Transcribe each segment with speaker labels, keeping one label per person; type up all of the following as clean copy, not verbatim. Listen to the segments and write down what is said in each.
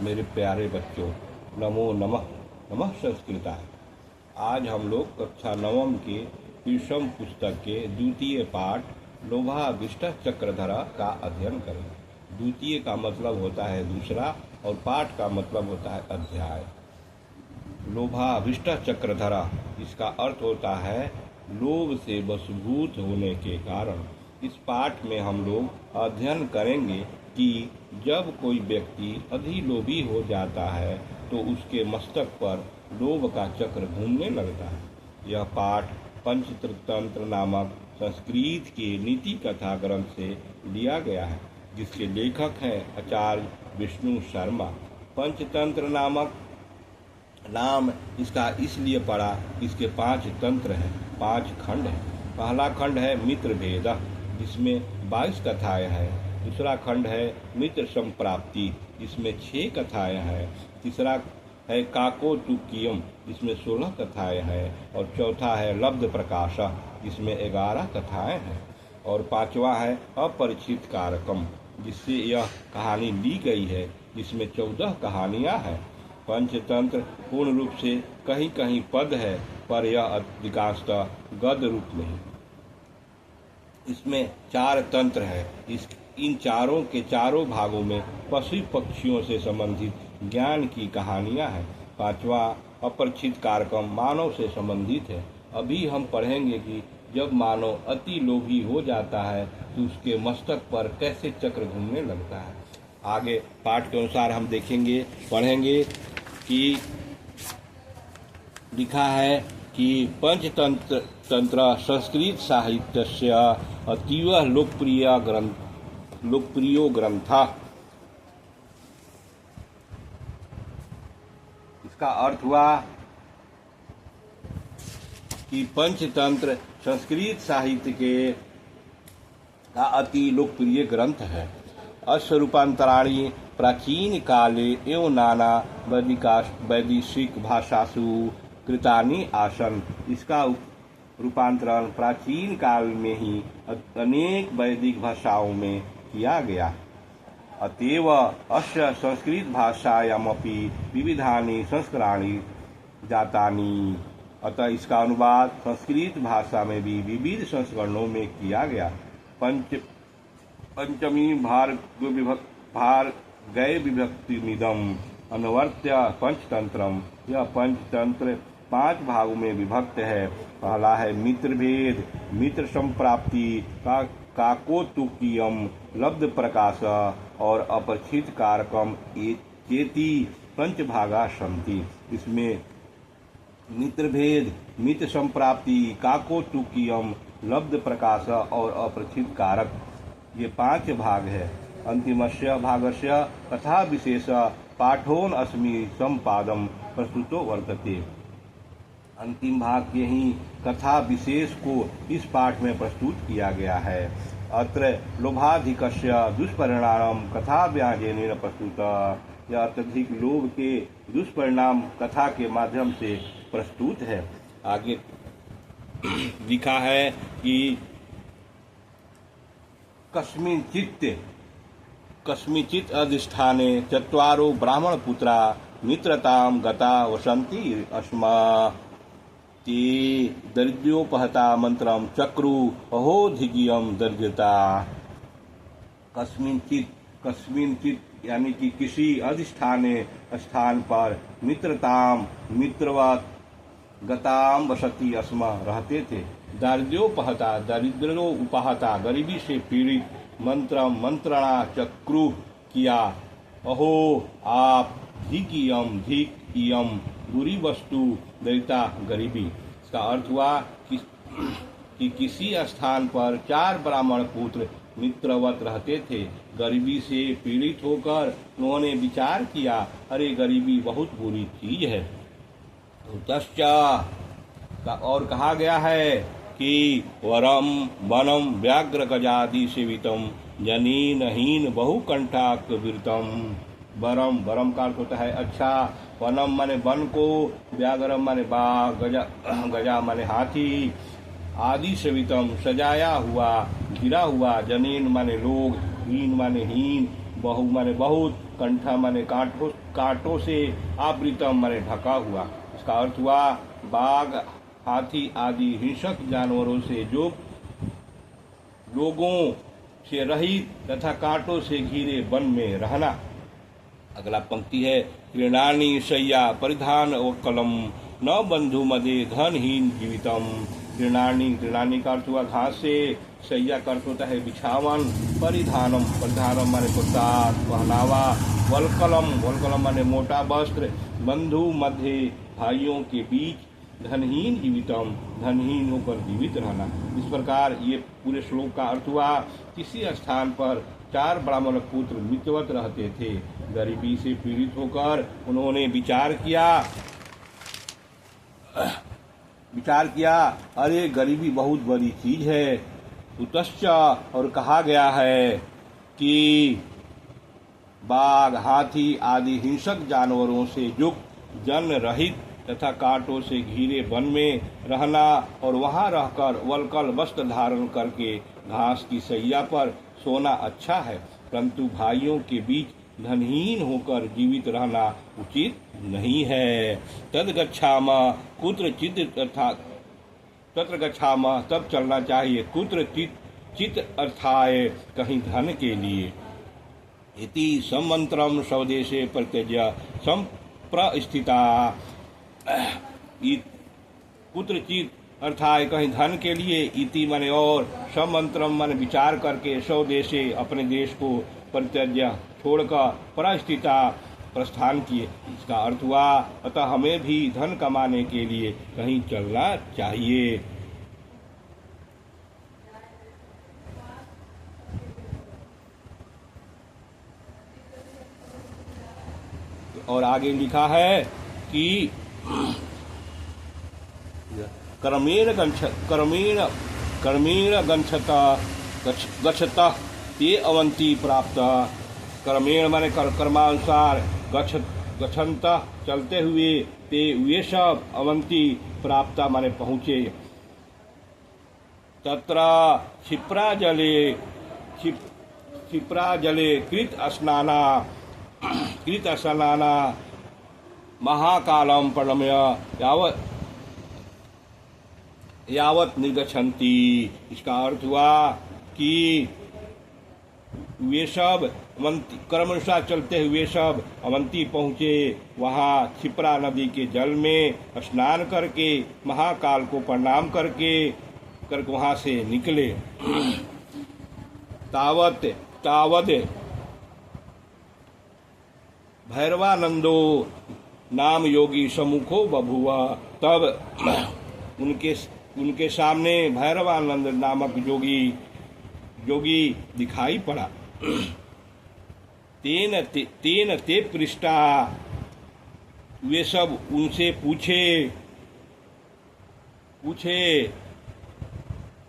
Speaker 1: मेरे प्यारे बच्चों, नमो नमः। नमः संस्कृताय। आज हम लोग कक्षा नवम के विषम पुस्तक के द्वितीय पाठ लोभाविष्ट चक्रधरा का अध्ययन करेंगे। द्वितीय का मतलब होता है दूसरा और पाठ का मतलब होता है अध्याय। लोभाविष्ट चक्रधरा, इसका अर्थ होता है लोभ से वशीभूत होने के कारण। इस पाठ में हम लोग अध्ययन करेंगे कि जब कोई व्यक्ति अधिलोभी हो जाता है तो उसके मस्तक पर लोभ का चक्र घूमने लगता है। यह पाठ पंचतंत्र नामक संस्कृत के नीति कथा ग्रंथ से लिया गया है, जिसके लेखक हैं आचार्य विष्णु शर्मा। पंचतंत्र नामक नाम इसका इसलिए पड़ा, इसके 5 तंत्र हैं, 5 खंड हैं। पहला खंड है मित्र भेद, जिसमें 22 कथाएं हैं। दूसरा खंड है मित्र संप्राप्ति, जिसमें 6 कथाएं हैं। तीसरा है काकोतुकीयम, जिसमें 16 कथाएं हैं। और चौथा है लब्ध प्रकाश, जिसमें 11 कथाएं हैं। और पांचवा है अपरिचित कारकम, जिससे यह कहानी ली गई है, जिसमें 14 कहानियां हैं। पंचतंत्र पूर्ण रूप से कहीं कहीं पद है, पर यह अधिकांशतः गद्य रूप नहीं। इसमें 4 तंत्र हैं। इन चारों के चारों भागों में पशु पक्षियों से संबंधित ज्ञान की कहानियां हैं। पांचवा अपरिचित कारकम मानव से संबंधित है। अभी हम पढ़ेंगे कि जब मानव अति लोभी हो जाता है तो उसके मस्तक पर कैसे चक्र घूमने लगता है। आगे पाठ के अनुसार हम देखेंगे, पढ़ेंगे कि लिखा है कि पंचतंत्र संस्कृत साहित्यस्य अतीव लोकप्रियो ग्रंथ। इसका अर्थ हुआ कि पंचतंत्र संस्कृत साहित्य के का अति लोकप्रिय ग्रंथ है। अस्य रूपांतराणि प्राचीन काले एवं नाना वैदिक भाषासु कृतानि आसन। इसका रूपांतरण प्राचीन काल में ही अनेक वैदिक भाषाओं में किया गया। अतएव अस्य संस्कृत भाषायामपि विविधानि संस्करणानि जातानि। अतः इसका अनुवाद संस्कृत भाषा में भी विविध संस्करणों में किया गया। पंचमी भार्गय विभक्तिमिदम् अनुवर्त्य पंचतंत्रम। यह पंचतंत्र 5 भागों में विभक्त है। पहला है मित्र भेद, मित्र संप्राप्ति, काकोतुकीयम, लब्ध प्रकाश और अपरिचित कारकम चेति पंचभागा सन्ति। इसमें मित्र भेद, मित्र संप्राप्ति, काकोतुकीयम, लब्ध प्रकाश और अपरिचित कारक, ये 5 भाग है। अंतिमस्य भागस्य कथा विशेष पाठोन अस्मि संपादम प्रस्तुतो वर्तते। अंतिम भाग के ही कथा विशेष को इस पाठ में प्रस्तुत किया गया है। अत्र लोभाधिकस्य दुष्परिणाम कथा व्याजेन प्रस्तुत। यह अत्यधिक लोभ के दुष्परिणाम कथा के माध्यम से प्रस्तुत है। आगे लिखा है कि कस्मिंचित् अधिष्ठाने 4 ब्राह्मणपुत्रा मित्रतां गता वसन्ति स्म। ते दरिद्रोपहता मंत्रम चक्रु अहोधिगियम दरिद्रता। कस्मिंचित् यानी कि किसी अधिष्ठाने स्थान पर मित्रवत गताम वसति अस्म रहते थे। दरिद्रोपहता गरीबी से पीड़ित, मंत्रणा चक्रु किया, अहो आप, धिकियम बुरी वस्तु, दरिद्रता गरीबी। इसका अर्थ हुआ कि किसी स्थान पर 4 ब्राह्मण पुत्र मित्रवत रहते थे। गरीबी से पीड़ित होकर उन्होंने विचार किया, अरे गरीबी बहुत बुरी चीज है। तो और कहा गया है कि वरम वनम व्याघ्र गजादि सेवितम जनीनहीन बहुकंठाकृतम। वरम का अर्थ होता है अच्छा, वनम माने वन को, व्याघ्रम माने बाघ, गजा माने हाथी, आदि सेवितम सजाया हुआ, गिरा हुआ, जनीन माने लोग, हीन माने हीन, बहु माने बहुत, कंठा माने कांटों से आवृतम माने ढका हुआ। इसका अर्थ हुआ बाघ, हाथी आदि हिंसक जानवरों से जो लोगों से रहित तथा कांटों से घिरे वन में रहना। अगला पंक्ति है क्रीणानी शय्या परिधान वक्कलम न बंधु मदे धनहीन जीवितम। क्रीणानी का अर्थ हुआ घास से, शय्या का अर्थ होता है बिछावन, परिधानम माने पोशाक पहनावा, वल्कलम माने मोटा वस्त्र, बंधु मध्य भाइयों के बीच, धनहीन जीवितम धनहीन होकर जीवित रहना। इस प्रकार ये पूरे श्लोक का अर्थ हुआ किसी स्थान पर 4 ब्राह्मण पुत्र मितवत रहते थे। गरीबी से पीड़ित होकर उन्होंने विचार किया अरे गरीबी बहुत बड़ी चीज है। उतश्च और कहा गया है कि बाघ, हाथी आदि हिंसक जानवरों से युक्त जन रहित तथा कांटों से घिरे वन में रहना और वहां रहकर वल्कल वस्त्र धारण करके घास की शैया पर सोना अच्छा है, परंतु भाइयों के बीच धनहीन होकर जीवित रहना उचित नहीं है। तद गच्छामा कुत्रचित अर्थात तत्र गच्छामा तब चलना चाहिए, कुत्रचित अर्थाय कहीं धन के लिए। इति सम्मंत्रम स्वदेशे प्रत्यज्य संप्रस्थिता। कुत्रचित अर्थात कहीं धन के लिए, इति माने और, सम्मंत्रम माने विचार करके, स्वदेशे अपने देश को, परित्यज्य छोड़कर, प्रस्थिता प्रस्थान किए। इसका अर्थ हुआ अतः हमें भी धन कमाने के लिए कहीं चलना चाहिए। और आगे लिखा है कि कर्मेण गच्छता ते अवंती प्राप्त। कर्मेण माने कर्मानुसार, गच्छन्त चलते हुए, ते वे सब, अवंती प्राप्त माने पहुँचे। तत्र क्षिप्रा जले कृत स्नाना महाकालम प्रणम्य यावत निगच्छन्ति। इसका अर्थ हुआ कि वे सब कर्मानुसार चलते हुए सब अवंती पहुँचे। वहाँ क्षिप्रा नदी के जल में स्नान करके महाकाल को प्रणाम करके वहाँ से निकले। तावद भैरवानंदो नाम योगी सम्मुखो बभुआ। तब उनके सामने भैरवानंद नामक जोगी दिखाई पड़ा। तेन ते पृष्ठा, वे सब उनसे पूछे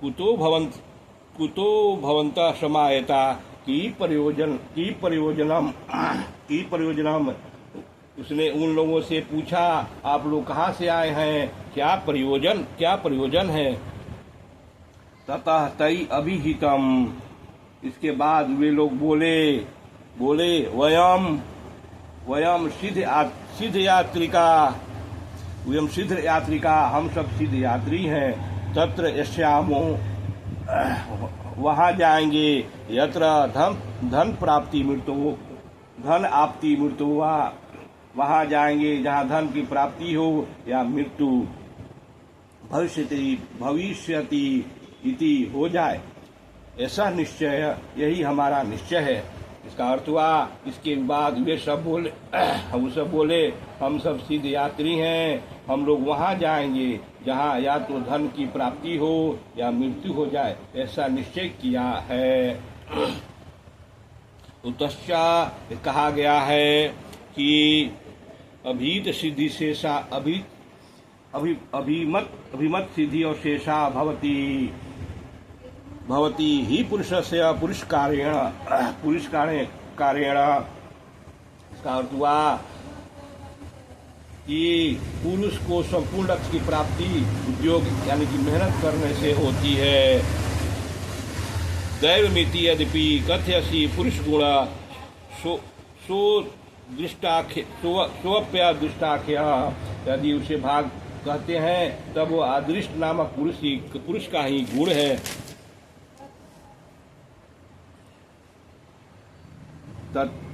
Speaker 1: कुतो भवंत समायता की प्रयोजनम। उसने उन लोगों से पूछा आप लोग कहाँ से आए हैं, क्या प्रयोजन है। ततः तई अभिहितम, इसके बाद वे लोग बोले वयम सिद्ध यात्रिका, हम सब सिद्ध यात्री हैं। तत्र यस्यामो, वहाँ जाएंगे, यत्र धन आपती मृत्यु, वहाँ जाएंगे जहाँ धन की प्राप्ति हो या मृत्यु भविष्यति इति हो जाए, ऐसा निश्चय, यही हमारा निश्चय है। इसका अर्थ हुआ इसके बाद वे सब बोले हम सब सिद्ध यात्री हैं, हम लोग वहाँ जाएंगे जहाँ या तो धन की प्राप्ति हो या मृत्यु हो जाए, ऐसा निश्चय किया है। उतश्च कहा गया है कि अभीत सिद्धि शेषा अभिमत सिद्धि और शेषा भवती ही पुरुषस्य पुरुषकारेण। इसका अर्थ हुआ कि पुरुष को संपूर्ण लक्ष्य की प्राप्ति उद्योग यानी कि मेहनत करने से होती है। दैवमिति यद्यपि कथयसि पुरुष गुण सो दृष्टाख्य स्वप्य दृष्टाख्य, यदि उसे भाग कहते हैं तब वो अदृष्ट नामक पुरुष का ही गुण है।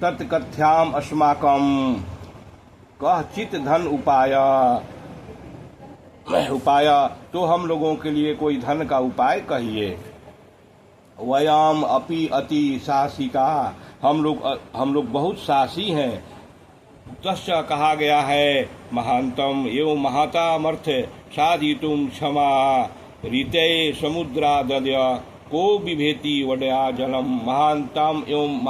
Speaker 1: तत्कथ्याम अस्माकम कह चित धन उपाय, तो हम लोगों के लिए कोई धन का उपाय कहिए। वयम अपि अति साहसिका, हम लोग बहुत साहसी हैं। तस्य कहा गया है महांतम एवं महातामर्थ साधितुम क्षमा रीते समुद्रादय को विभेति वडया जलम। महानतम एवं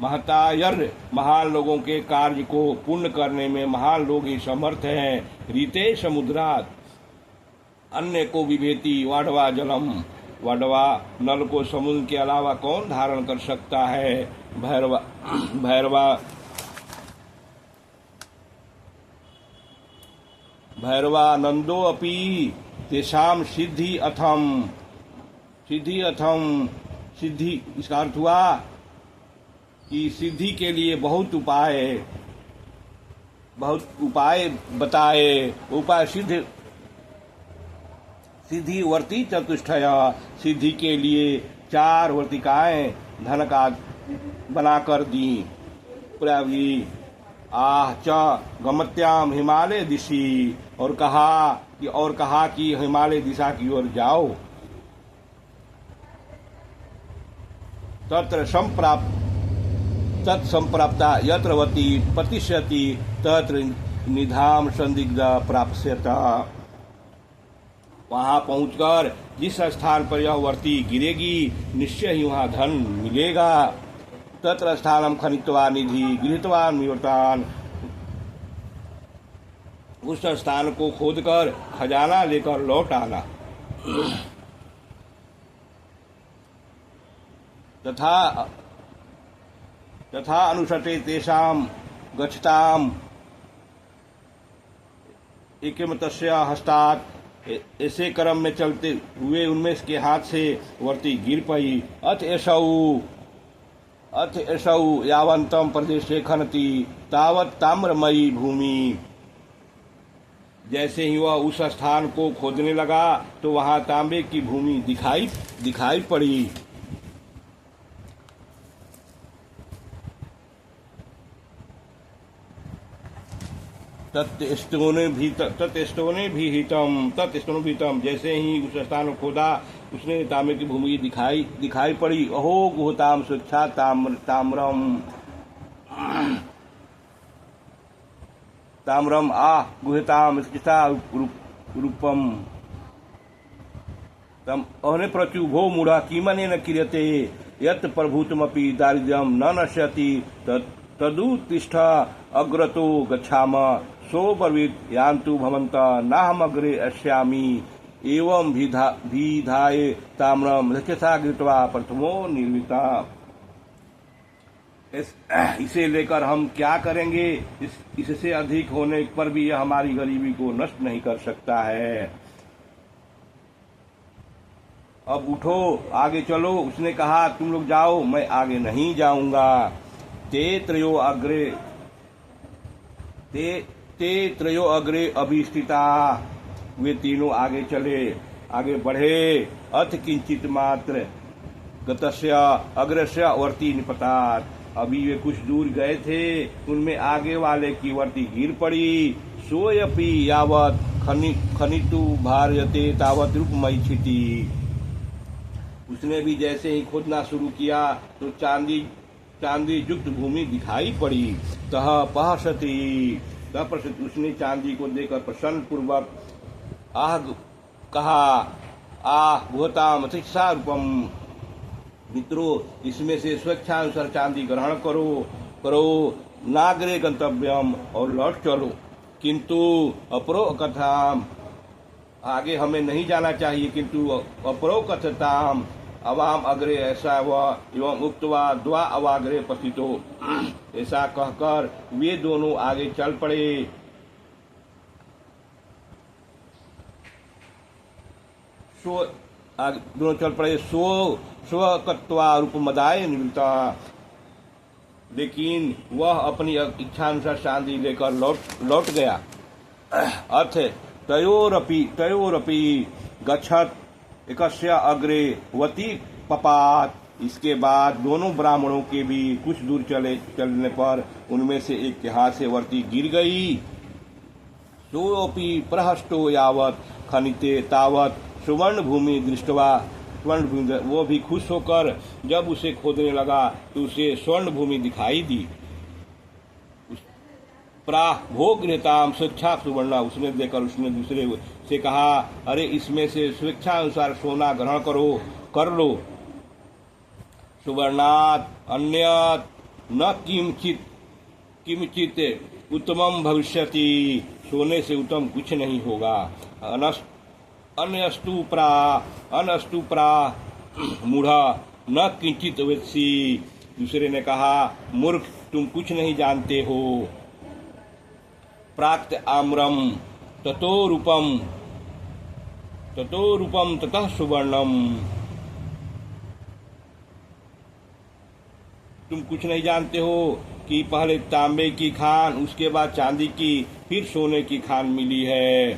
Speaker 1: महतायर, महान लोगों के कार्य को पूर्ण करने में महान लोग ही समर्थ हैं। रीते समुद्रात अन्य को विभेति वाडवा जलम, वाडवा नल को समुद्र के अलावा कौन धारण कर सकता है। भैरवा नंदो अपि तेषाम सिद्धि अथम, सिद्धि इसका अर्थ हुआ कि सिद्धि के लिए बहुत उपाय बताए। उपाय सिद्धि वर्ती चतुष्टय, सिद्धि के लिए 4 वर्तिकाएं धन का बनाकर दी। प्रवी आह च गमत्याम हिमालय दिशि, और कहा कि हिमालय दिशा की ओर जाओ। तत्संप्राप्ता यत्रवती प्रतिशति तत्र निधाम संदिग्ध प्राप्स्यत। वहां पहुंचकर जिस स्थान पर यह वर्ती गिरेगी निश्चय ही वहां धन मिलेगा। तत्र स्थानम खनित्वा निधि गृहीतवान निवृत्तान, उस स्थान को खोदकर खजाना लेकर लौट आना। तथा अनुसटे तेषाम गच्छताम एकमतस्य हस्तात्, ऐसे क्रम में चलते हुए उनमें के हाथ से वर्ती गिर पई। अथ एषौ यावंतम प्रदेशे खनति तावत ताम्रमयी भूमि। जैसे ही वह उस स्थान को खोदने लगा तो वहां तांबे की भूमि दिखाई पड़ी। तत्स्तोने भी हितम, जैसे ही उस स्थान को खोदा उसने तांबे की भूमि दिखाई पड़ी। अहो गुहताम स्वच्छा ताम्रम आ गुहताम स्थिता रूपम तम अहने प्रचुभो मूढ़ा कीमने न क्रियते यत् प्रभूतमपि दारिद्र्यम न नश्यति तदुत्तिष्ठ अग्रतो गच्छाम सो ब्रवीत यान्तु भवन्त नाहमग्रे अस्यामि एवं विधाय ताम्रम रक्षसा कृत्वा प्रथमो निर्मिता। इसे लेकर हम क्या करेंगे, इससे अधिक होने पर भी यह हमारी गरीबी को नष्ट नहीं कर सकता है। अब उठो आगे चलो। उसने कहा तुम लोग जाओ, मैं आगे नहीं जाऊंगा। ते त्रयो अग्रे अभिस्थिता, वे तीनों आगे चले, आगे बढ़े। अथ किंचित मात्र गतस्य अग्रस्य वर्ती निपतात, अभी वे कुछ दूर गए थे, उनमें आगे वाले की वर्ती गिर पड़ी। सोयपि यावत खनितु भारयते तावत रूपमयी छिति, उसने भी जैसे ही खोदना शुरू किया तो चांदी युक्त भूमि दिखाई पड़ी। तब उसने चांदी को देखकर प्रसन्न पूर्वक कहा भूताम शिक्षा रूपम, मित्रों इसमें से स्वेच्छानुसार चांदी ग्रहण करो नागरे गंतव्यम, और लौट चलो। किंतु अपरो कथाम, आगे हमें नहीं जाना चाहिए, किंतु अपरो कथताम अवाम अग्रे ऐसा वह एवं उक्तवा द्वा अवाग्रे पतितो, ऐसा कहकर वे दोनों आगे चल पड़े। दोनों चल पड़े। स्वकत्वा रूपमदाय निवृत्ता, लेकिन वह अपनी इच्छानुसार चांदी लेकर लौट गया। अर्थ है, तयोरपि गच्छत एकस्य अग्रे वती पपात। इसके बाद दोनों ब्राह्मणों के भी कुछ दूर चलने पर उनमें से एक के हाथ से वर्ती गिर गई। सोऽपि प्रहष्टो यावत खनिते तावत सुवर्ण भूमि दृष्टवा। स्वर्ण भूमि, वो भी खुश होकर जब उसे खोदने लगा तो उसे स्वर्ण भूमि दिखाई दी। प्राह भोग गृहताम स्वेच्छा सुवर्ण। उसने देखकर उसने दूसरे से कहा, अरे इसमें से स्वेच्छा अनुसार सोना ग्रहण कर लो। सुवर्णात् अन्यत् न किंचित उत्तमम भविष्यति। सोने से उत्तम कुछ नहीं होगा। अन्यस्तु प्रा मूढ़ा न किंचित वेत्सी। दूसरे ने कहा, मूर्ख तुम कुछ नहीं जानते हो। प्राक्त आम्रम ततो रूपम ततः सुवर्णम। तुम कुछ नहीं जानते हो कि पहले तांबे की खान, उसके बाद चांदी की, फिर सोने की खान मिली है।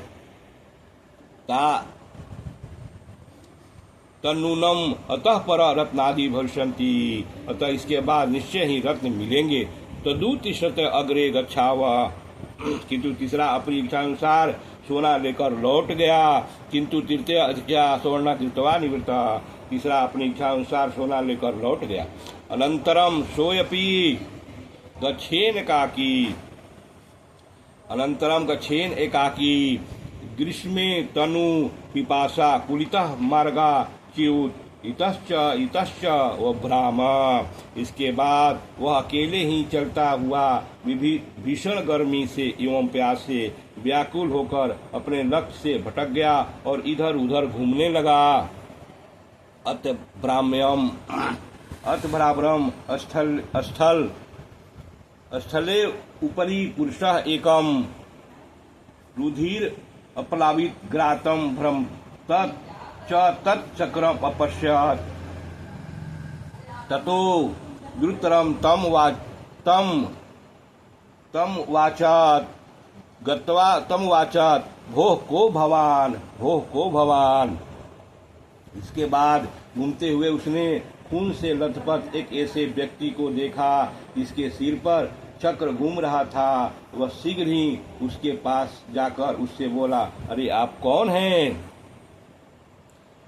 Speaker 1: तन्नूनम अतः पर रत्नादि भविष्यन्ति। अतः इसके बाद निश्चय ही रत्न मिलेंगे। तदुतिष्ठत अग्रे गच्छाव। किंतु तीसरा अपनी इच्छा अनुसार सोना लेकर लौट गया। किंतु तृतीय अधिका सुवर्ण कृतवा निवृत्ता। तीसरा अपनी इच्छा अनुसार सोना लेकर लौट गया। अनंतरम सोयपि गच्छेन एकाकी ग्रीष्मे तनु पिपासा कुलितः मार्गा च्युत इतश्च व भ्राम। इसके बाद वह अकेले ही चलता हुआ भीषण गर्मी से एवं प्यास से व्याकुल होकर अपने लक्ष्य से भटक गया और इधर उधर घूमने लगा। अत भ्राम्यम स्थले उपरि पुरुषः एकम रुधिर अप्लावित ग्रातम भ्रम तत्चक्रम अपश्यत्। ततो द्रुतरम तम वाचात भोः को भवान। इसके बाद घूमते हुए उसने खून से लथपथ एक ऐसे व्यक्ति को देखा जिसके सिर पर चक्र घूम रहा था। वह शीघ्र ही उसके पास जाकर उससे बोला, अरे आप कौन हैं?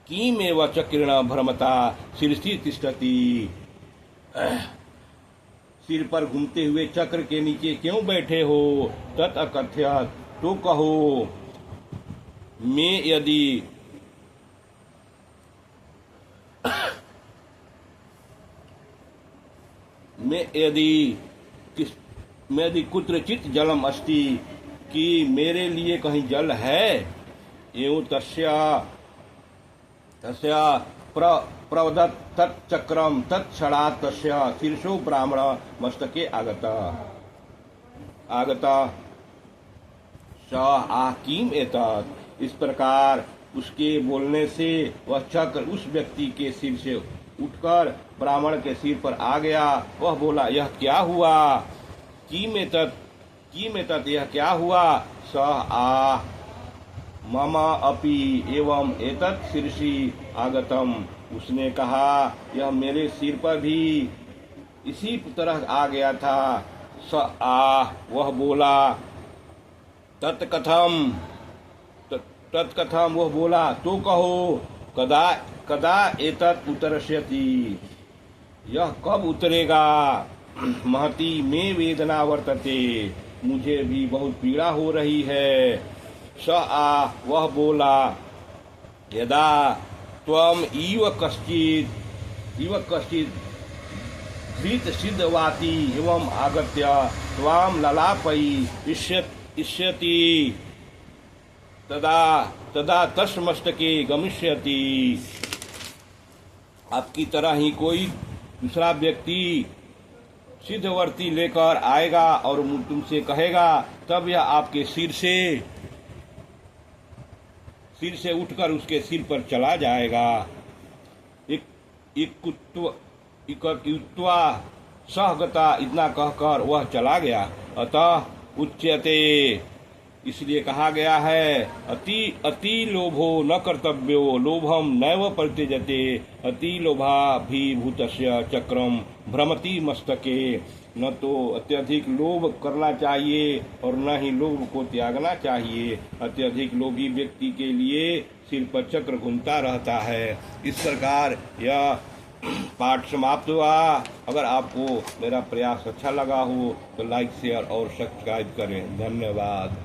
Speaker 1: किमेव चक्रेण भ्रमता शिरसि तिष्ठति। सिर पर घूमते हुए चक्र के नीचे क्यों बैठे हो? तत् अकथयत्। तो कहो, मैं यदि कुत्रचित जलम अस्ति, कि मेरे लिए कहीं जल है। एवं तस्या प्रवदत् तच्चक्रम तत्क्षणात् तस्य शीर्षो ब्राह्मण मस्तके आगता स आह किम एतत्। इस प्रकार उसके बोलने से वह चक्र उस व्यक्ति के सिर से उठकर ब्राह्मण के सिर पर आ गया। वह बोला, यह क्या हुआ? किम एतत्, यह क्या हुआ? स आह मम अपि एवं एतत् शिरसि आगतम। उसने कहा, यह मेरे सिर पर भी इसी तरह आ गया था। स आह, वह बोला, तत्कथम, वह बोला, तो कहो, कदा एतत् उतरष्यति, यह कब उतरेगा? महती में वेदना वर्तते, मुझे भी बहुत पीड़ा हो रही है। स आ, वह बोला, यदा त्वम इव कश्चित् धृत सिद्धवाती एवं आगत्य त्वाम ललापयि इष्यति तदा तस्मस्तके गमिष्यति। आपकी तरह ही कोई दूसरा व्यक्ति सिद्धवर्ती लेकर आएगा और तुमसे कहेगा, तब यह आपके सिर से उठकर उसके सिर पर चला जाएगा। सहगता, इतना कहकर वह चला गया। अतः उच्यते, इसलिए कहा गया है, अति अति लोभो न कर्तव्यो लोभम नैव परित्यजते, अति लोभाभिभूतस्य चक्रम भ्रमति मस्तके। न तो अत्यधिक लोभ करना चाहिए और न ही लोभ को त्यागना चाहिए। अत्यधिक लोभी व्यक्ति के लिए सिर पर चक्र घूमता रहता है। इस प्रकार यह पाठ समाप्त हुआ। अगर आपको मेरा प्रयास अच्छा लगा हो तो लाइक, शेयर और सब्सक्राइब करें। धन्यवाद।